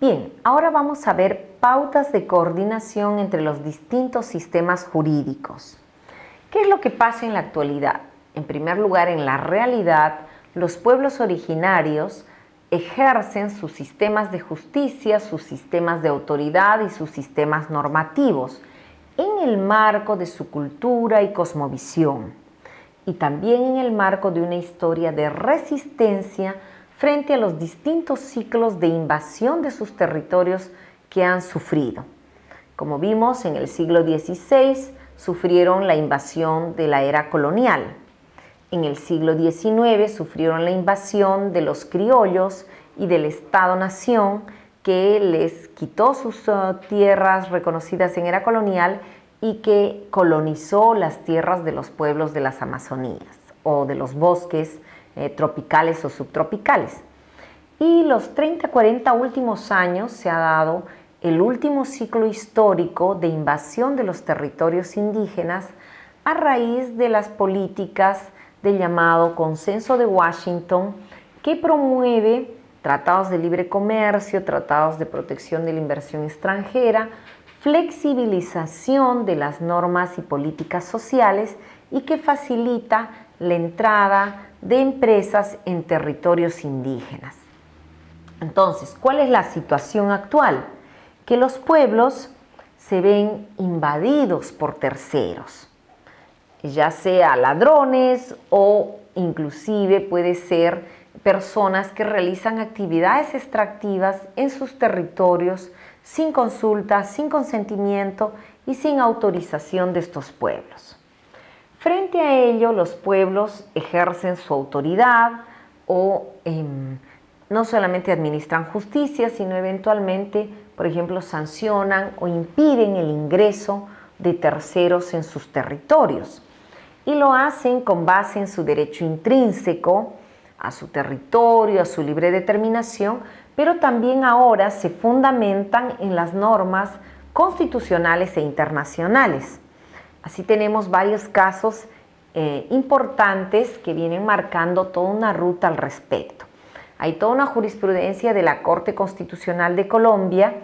Bien, ahora vamos a ver pautas de coordinación entre los distintos sistemas jurídicos. ¿Qué es lo que pasa en la actualidad? En primer lugar, en la realidad, los pueblos originarios ejercen sus sistemas de justicia, sus sistemas de autoridad y sus sistemas normativos en el marco de su cultura y cosmovisión, y también en el marco de una historia de resistencia frente a los distintos ciclos de invasión de sus territorios que han sufrido. Como vimos, en el siglo XVI sufrieron la invasión de la era colonial. En el siglo XIX sufrieron la invasión de los criollos y del Estado-nación, que les quitó sus tierras reconocidas en era colonial y que colonizó las tierras de los pueblos de las Amazonías o de los bosques tropicales o subtropicales. Y los 30-40 últimos años se ha dado el último ciclo histórico de invasión de los territorios indígenas a raíz de las políticas del llamado Consenso de Washington, que promueve tratados de libre comercio, tratados de protección de la inversión extranjera, flexibilización de las normas y políticas sociales y que facilita la entrada de empresas en territorios indígenas. Entonces, ¿cuál es la situación actual? Que los pueblos se ven invadidos por terceros, ya sea ladrones o inclusive puede ser personas que realizan actividades extractivas en sus territorios sin consulta, sin consentimiento y sin autorización de estos pueblos. Frente a ello, los pueblos ejercen su autoridad o no solamente administran justicia, sino eventualmente, por ejemplo, sancionan o impiden el ingreso de terceros en sus territorios. Y lo hacen con base en su derecho intrínseco a su territorio, a su libre determinación, pero también ahora se fundamentan en las normas constitucionales e internacionales. Así tenemos varios casos importantes que vienen marcando toda una ruta al respecto. Hay toda una jurisprudencia de la Corte Constitucional de Colombia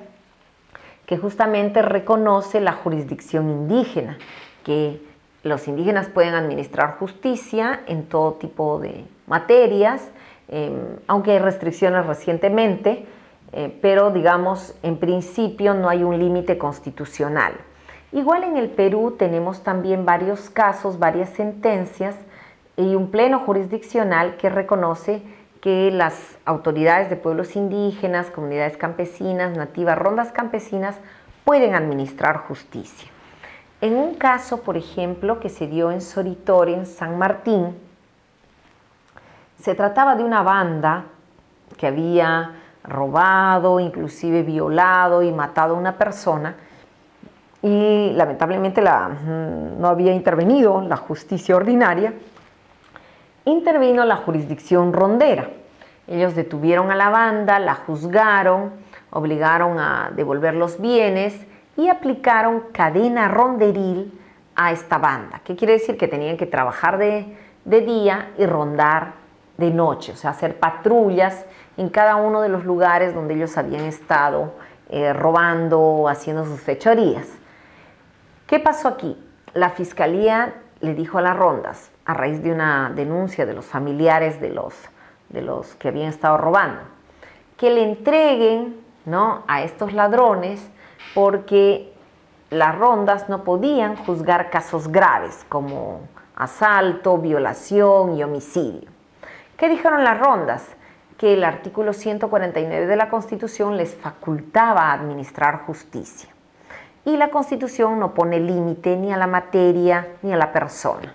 que justamente reconoce la jurisdicción indígena, que los indígenas pueden administrar justicia en todo tipo de materias, aunque hay restricciones recientemente, pero digamos, en principio no hay un límite constitucional. Igual en el Perú tenemos también varios casos, varias sentencias y un pleno jurisdiccional que reconoce que las autoridades de pueblos indígenas, comunidades campesinas, nativas, rondas campesinas pueden administrar justicia. En un caso, por ejemplo, que se dio en Soritori, en San Martín, se trataba de una banda que había robado, inclusive violado y matado a una persona, y lamentablemente no había intervenido la justicia ordinaria. Intervino la jurisdicción rondera. Ellos detuvieron a la banda, la juzgaron, obligaron a devolver los bienes y aplicaron cadena ronderil a esta banda. ¿Qué quiere decir? Que tenían que trabajar de día y rondar de noche, o sea, hacer patrullas en cada uno de los lugares donde ellos habían estado robando, haciendo sus fechorías. ¿Qué pasó aquí? La fiscalía le dijo a las rondas, a raíz de una denuncia de los familiares de los que habían estado robando, que le entreguen, ¿no?, a estos ladrones, porque las rondas no podían juzgar casos graves como asalto, violación y homicidio. ¿Qué dijeron las rondas? Que el artículo 149 de la Constitución les facultaba administrar justicia. Y la Constitución no pone límite ni a la materia ni a la persona.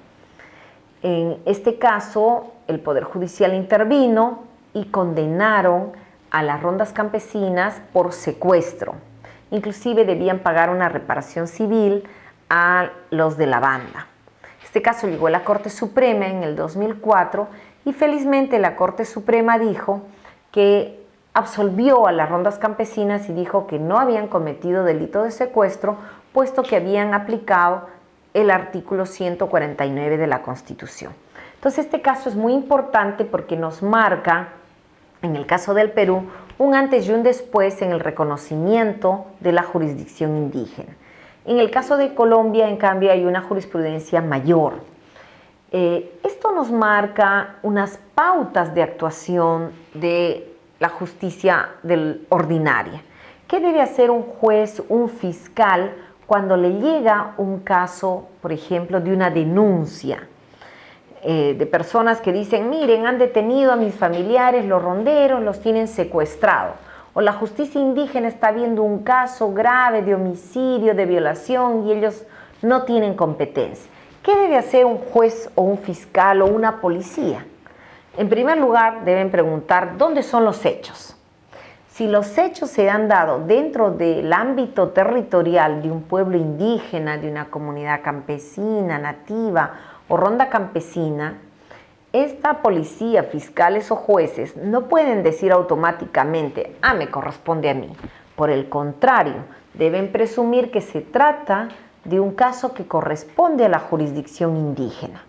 En este caso, el Poder Judicial intervino y condenaron a las rondas campesinas por secuestro. Inclusive debían pagar una reparación civil a los de la banda. Este caso llegó a la Corte Suprema en el 2004 y felizmente la Corte Suprema dijo que absolvió a las rondas campesinas y dijo que no habían cometido delito de secuestro, puesto que habían aplicado el artículo 149 de la Constitución. Entonces este caso es muy importante porque nos marca, en el caso del Perú, un antes y un después en el reconocimiento de la jurisdicción indígena. En el caso de Colombia, en cambio, hay una jurisprudencia mayor. Esto nos marca unas pautas de actuación de la justicia ordinaria. ¿Qué debe hacer un juez, un fiscal, cuando le llega un caso, por ejemplo, de una denuncia de personas que dicen, miren, han detenido a mis familiares, los ronderos, los tienen secuestrados? O la justicia indígena está viendo un caso grave de homicidio, de violación, y ellos no tienen competencia. ¿Qué debe hacer un juez o un fiscal o una policía? En primer lugar, deben preguntar dónde son los hechos. Si los hechos se han dado dentro del ámbito territorial de un pueblo indígena, de una comunidad campesina, nativa o ronda campesina, esta policía, fiscales o jueces no pueden decir automáticamente, me corresponde a mí. Por el contrario, deben presumir que se trata de un caso que corresponde a la jurisdicción indígena.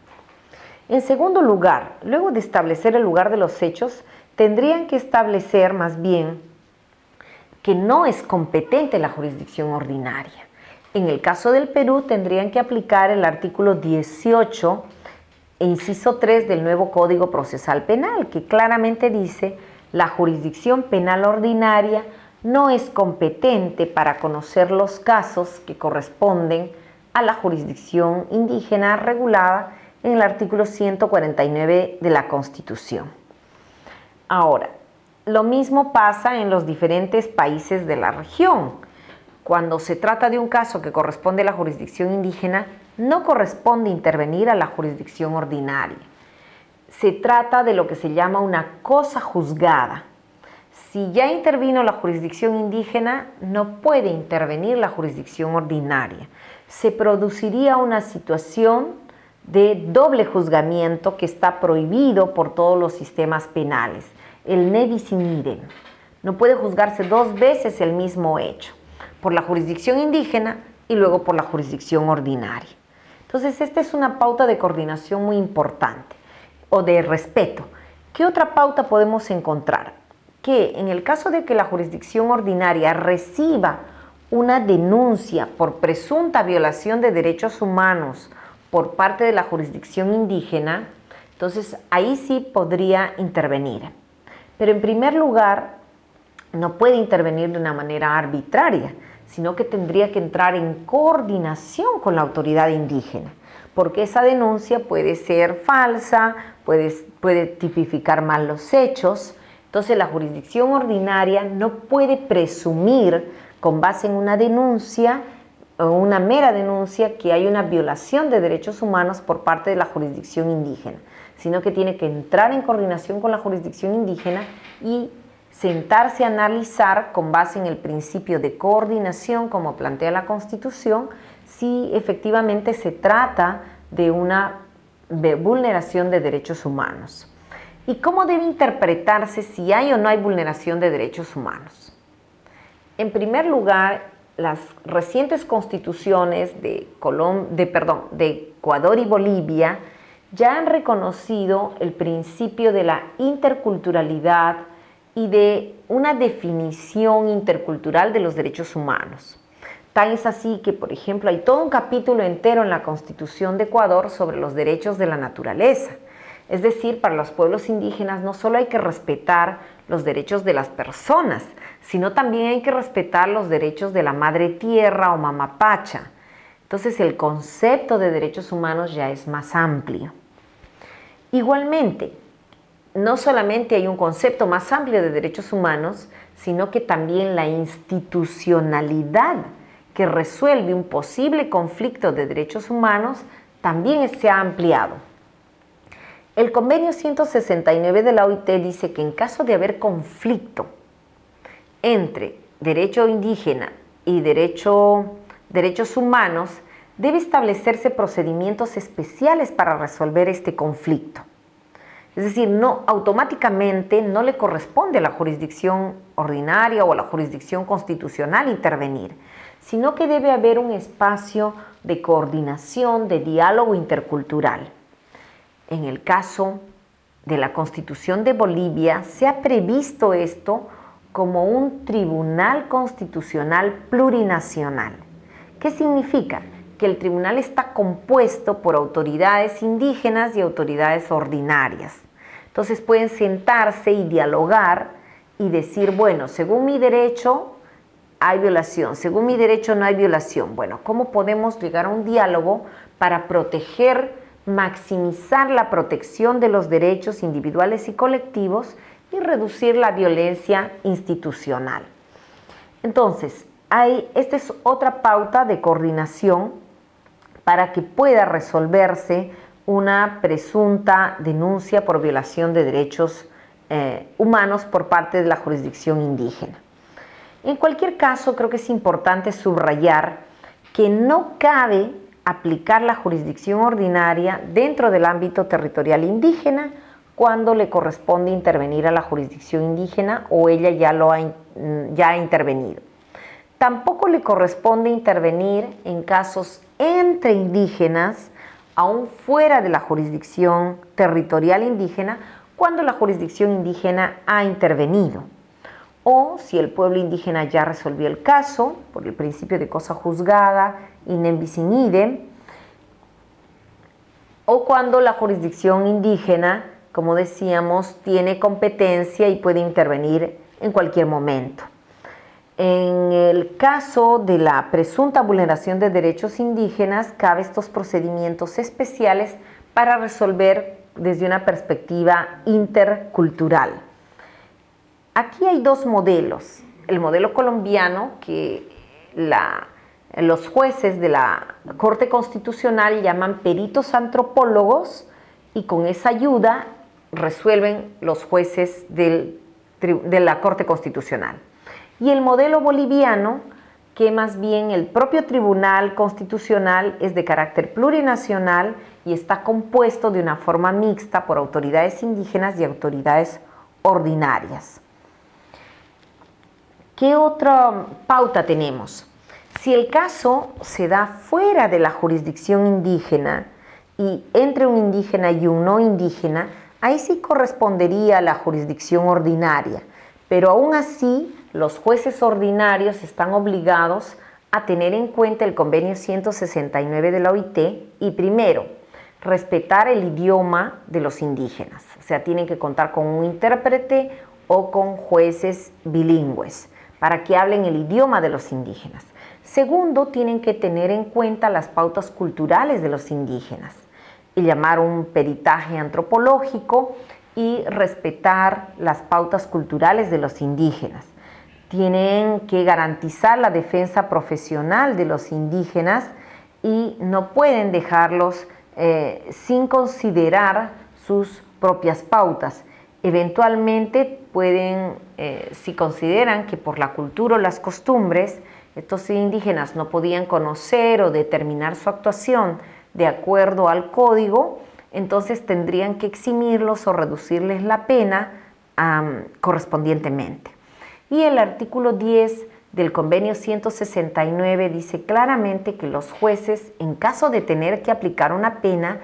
En segundo lugar, luego de establecer el lugar de los hechos, tendrían que establecer más bien que no es competente la jurisdicción ordinaria. En el caso del Perú, tendrían que aplicar el artículo 18 e inciso 3 del nuevo Código Procesal Penal, que claramente dice: la jurisdicción penal ordinaria no es competente para conocer los casos que corresponden a la jurisdicción indígena regulada en el artículo 149 de la Constitución. Ahora, lo mismo pasa en los diferentes países de la región. Cuando se trata de un caso que corresponde a la jurisdicción indígena, no corresponde intervenir a la jurisdicción ordinaria. Se trata de lo que se llama una cosa juzgada. Si ya intervino la jurisdicción indígena, no puede intervenir la jurisdicción ordinaria. Se produciría una situación de doble juzgamiento que está prohibido por todos los sistemas penales, el ne bis in idem. No puede juzgarse dos veces el mismo hecho, por la jurisdicción indígena y luego por la jurisdicción ordinaria. Entonces, esta es una pauta de coordinación muy importante, o de respeto. ¿Qué otra pauta podemos encontrar? Que en el caso de que la jurisdicción ordinaria reciba una denuncia por presunta violación de derechos humanos por parte de la jurisdicción indígena, entonces ahí sí podría intervenir. Pero en primer lugar, no puede intervenir de una manera arbitraria, sino que tendría que entrar en coordinación con la autoridad indígena, porque esa denuncia puede ser falsa, puede tipificar mal los hechos. Entonces la jurisdicción ordinaria no puede presumir con base en una denuncia o una mera denuncia que hay una violación de derechos humanos por parte de la jurisdicción indígena, sino que tiene que entrar en coordinación con la jurisdicción indígena y sentarse a analizar con base en el principio de coordinación, como plantea la Constitución, si efectivamente se trata de una vulneración de derechos humanos. ¿Y cómo debe interpretarse si hay o no hay vulneración de derechos humanos? En primer lugar, las recientes constituciones de Ecuador y Bolivia ya han reconocido el principio de la interculturalidad y de una definición intercultural de los derechos humanos. Tan es así que, por ejemplo, hay todo un capítulo entero en la Constitución de Ecuador sobre los derechos de la naturaleza. Es decir, para los pueblos indígenas no solo hay que respetar los derechos de las personas, sino también hay que respetar los derechos de la madre tierra o mamapacha. Entonces el concepto de derechos humanos ya es más amplio. Igualmente, no solamente hay un concepto más amplio de derechos humanos, sino que también la institucionalidad que resuelve un posible conflicto de derechos humanos también se ha ampliado. El convenio 169 de la OIT dice que en caso de haber conflicto entre derecho indígena y derechos humanos, debe establecerse procedimientos especiales para resolver este conflicto. Es decir, no automáticamente no le corresponde a la jurisdicción ordinaria o a la jurisdicción constitucional intervenir, sino que debe haber un espacio de coordinación, de diálogo intercultural. En el caso de la Constitución de Bolivia se ha previsto esto como un tribunal constitucional plurinacional. ¿Qué significa? Que el tribunal está compuesto por autoridades indígenas y autoridades ordinarias. Entonces pueden sentarse y dialogar y decir, bueno, según mi derecho hay violación, según mi derecho no hay violación. Bueno, ¿cómo podemos llegar a un diálogo para proteger, maximizar la protección de los derechos individuales y colectivos y reducir la violencia institucional? Entonces, esta es otra pauta de coordinación para que pueda resolverse una presunta denuncia por violación de derechos humanos por parte de la jurisdicción indígena. En cualquier caso, creo que es importante subrayar que no cabe aplicar la jurisdicción ordinaria dentro del ámbito territorial indígena cuando le corresponde intervenir a la jurisdicción indígena o ella ya ha intervenido. Tampoco le corresponde intervenir en casos entre indígenas, aún fuera de la jurisdicción territorial indígena, cuando la jurisdicción indígena ha intervenido. O si el pueblo indígena ya resolvió el caso, por el principio de cosa juzgada, idem bis in idem, o cuando la jurisdicción indígena, como decíamos, tiene competencia y puede intervenir en cualquier momento. En el caso de la presunta vulneración de derechos indígenas, cabe estos procedimientos especiales para resolver desde una perspectiva intercultural. Aquí hay dos modelos. El modelo colombiano, que los jueces de la Corte Constitucional llaman peritos antropólogos, y con esa ayuda resuelven los jueces de la Corte Constitucional. Y el modelo boliviano, que más bien el propio Tribunal Constitucional es de carácter plurinacional y está compuesto de una forma mixta por autoridades indígenas y autoridades ordinarias. ¿Qué otra pauta tenemos? Si el caso se da fuera de la jurisdicción indígena y entre un indígena y un no indígena, ahí sí correspondería a la jurisdicción ordinaria, pero aún así los jueces ordinarios están obligados a tener en cuenta el convenio 169 de la OIT y primero, respetar el idioma de los indígenas, o sea, tienen que contar con un intérprete o con jueces bilingües para que hablen el idioma de los indígenas. Segundo, tienen que tener en cuenta las pautas culturales de los indígenas y llamar un peritaje antropológico y respetar las pautas culturales de los indígenas. Tienen que garantizar la defensa profesional de los indígenas y no pueden dejarlos sin considerar sus propias pautas. Eventualmente pueden, si consideran que por la cultura o las costumbres estos indígenas no podían conocer o determinar su actuación de acuerdo al código, entonces tendrían que eximirlos o reducirles la pena correspondientemente. Y el artículo 10 del convenio 169 dice claramente que los jueces, en caso de tener que aplicar una pena,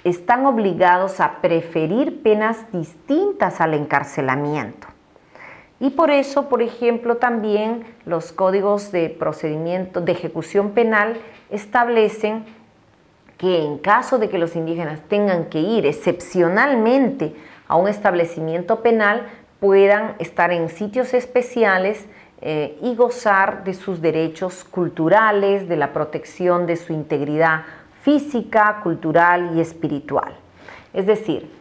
están obligados a preferir penas distintas al encarcelamiento. Y por eso, por ejemplo, también los códigos de procedimiento de ejecución penal establecen que en caso de que los indígenas tengan que ir excepcionalmente a un establecimiento penal, puedan estar en sitios especiales y gozar de sus derechos culturales, de la protección de su integridad física, cultural y espiritual. Es decir,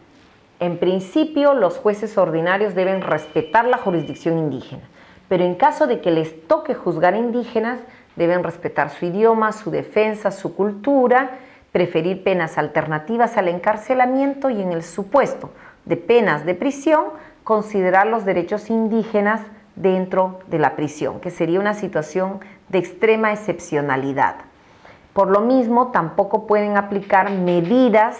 en principio los jueces ordinarios deben respetar la jurisdicción indígena, pero en caso de que les toque juzgar indígenas, deben respetar su idioma, su defensa, su cultura, preferir penas alternativas al encarcelamiento y en el supuesto de penas de prisión, considerar los derechos indígenas dentro de la prisión, que sería una situación de extrema excepcionalidad. Por lo mismo, tampoco pueden aplicar medidas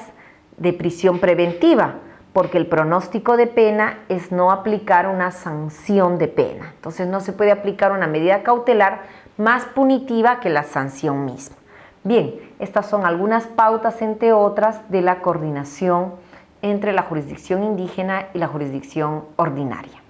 de prisión preventiva, porque el pronóstico de pena es no aplicar una sanción de pena. Entonces no se puede aplicar una medida cautelar más punitiva que la sanción misma. Bien, estas son algunas pautas, entre otras, de la coordinación entre la jurisdicción indígena y la jurisdicción ordinaria.